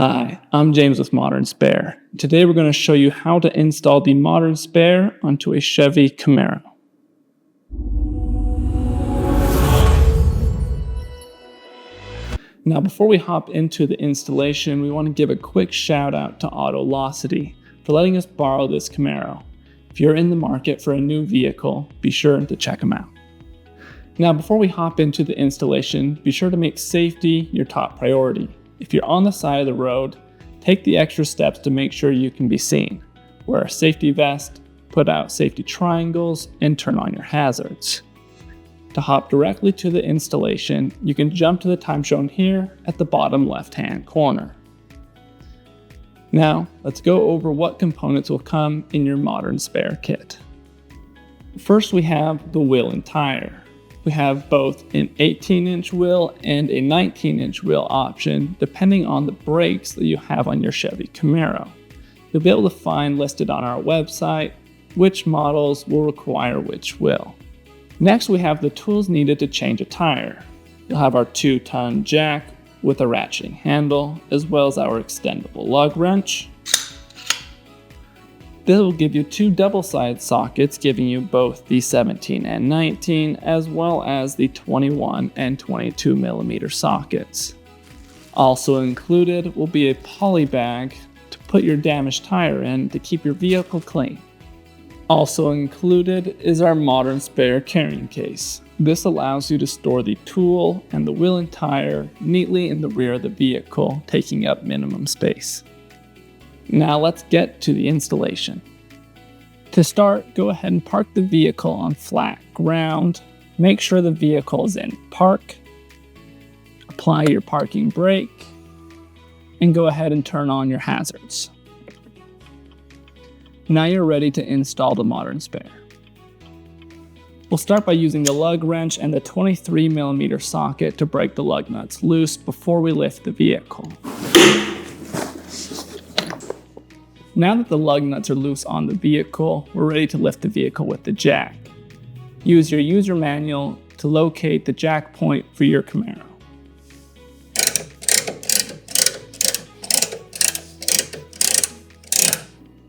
Hi, I'm James with Modern Spare. Today we're going to show you how to install the Modern Spare onto a Chevy Camaro. Now before we hop into the installation, we want to give a quick shout out to Autolocity for letting us borrow this Camaro. If you're in the market for a new vehicle, be sure to check them out. Now before we hop into the installation, be sure to make safety your top priority. If you're on the side of the road, take the extra steps to make sure you can be seen. Wear a safety vest, put out safety triangles, and turn on your hazards. To hop directly to the installation, you can jump to the time shown here at the bottom left-hand corner. Now, let's go over what components will come in your Modern Spare kit. First, we have the wheel and tire. We have both an 18-inch wheel and a 19-inch wheel option, depending on the brakes that you have on your Chevy Camaro. You'll be able to find listed on our website which models will require which wheel. Next, we have the tools needed to change a tire. You'll have our 2-ton jack with a ratcheting handle, as well as our extendable lug wrench. This will give you 2 double-sided sockets, giving you both the 17 and 19, as well as the 21 and 22 millimeter sockets. Also included will be a poly bag to put your damaged tire in to keep your vehicle clean. Also included is our Modern Spare carrying case. This allows you to store the tool and the wheel and tire neatly in the rear of the vehicle, taking up minimum space. Now let's get to the installation. To start, go ahead and park the vehicle on flat ground. Make sure the vehicle is in park. Apply your parking brake, and go ahead and turn on your hazards. Now you're ready to install the Modern Spare. We'll start by using the lug wrench and the 23 millimeter socket to break the lug nuts loose before we lift the vehicle. Now that the lug nuts are loose on the vehicle, we're ready to lift the vehicle with the jack. Use your user manual to locate the jack point for your Camaro.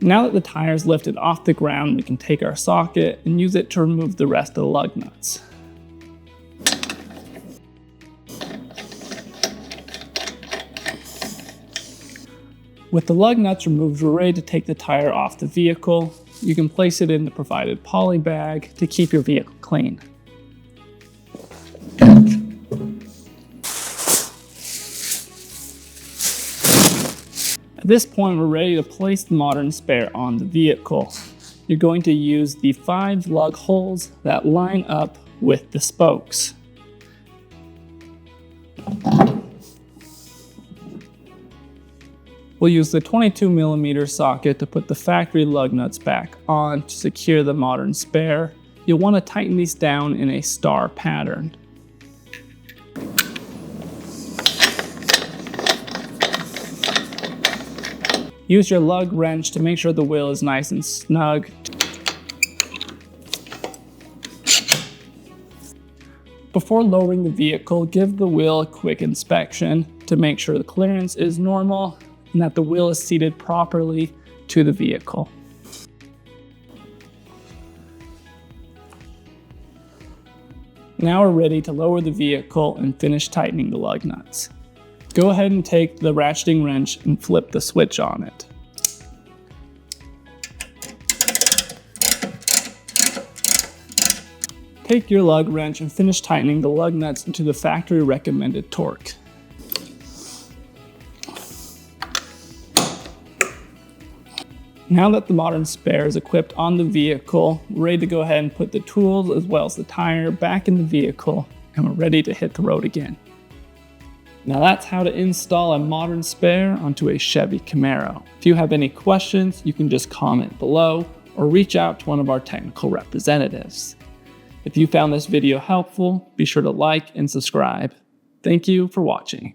Now that the tire is lifted off the ground, we can take our socket and use it to remove the rest of the lug nuts. With the lug nuts removed, we're ready to take the tire off the vehicle. You can place it in the provided poly bag to keep your vehicle clean. At this point, we're ready to place the Modern Spare on the vehicle. You're going to use the 5 lug holes that line up with the spokes. We'll use the 22 millimeter socket to put the factory lug nuts back on to secure the Modern Spare. You'll want to tighten these down in a star pattern. Use your lug wrench to make sure the wheel is nice and snug. Before lowering the vehicle, give the wheel a quick inspection to make sure the clearance is normal and that the wheel is seated properly to the vehicle. Now we're ready to lower the vehicle and finish tightening the lug nuts. Go ahead and take the ratcheting wrench and flip the switch on it. Take your lug wrench and finish tightening the lug nuts into the factory recommended torque. Now that the Modern Spare is equipped on the vehicle, we're ready to go ahead and put the tools as well as the tire back in the vehicle, and we're ready to hit the road again. Now that's how to install a Modern Spare onto a Chevy Camaro. If you have any questions, you can just comment below or reach out to one of our technical representatives. If you found this video helpful, be sure to like and subscribe. Thank you for watching.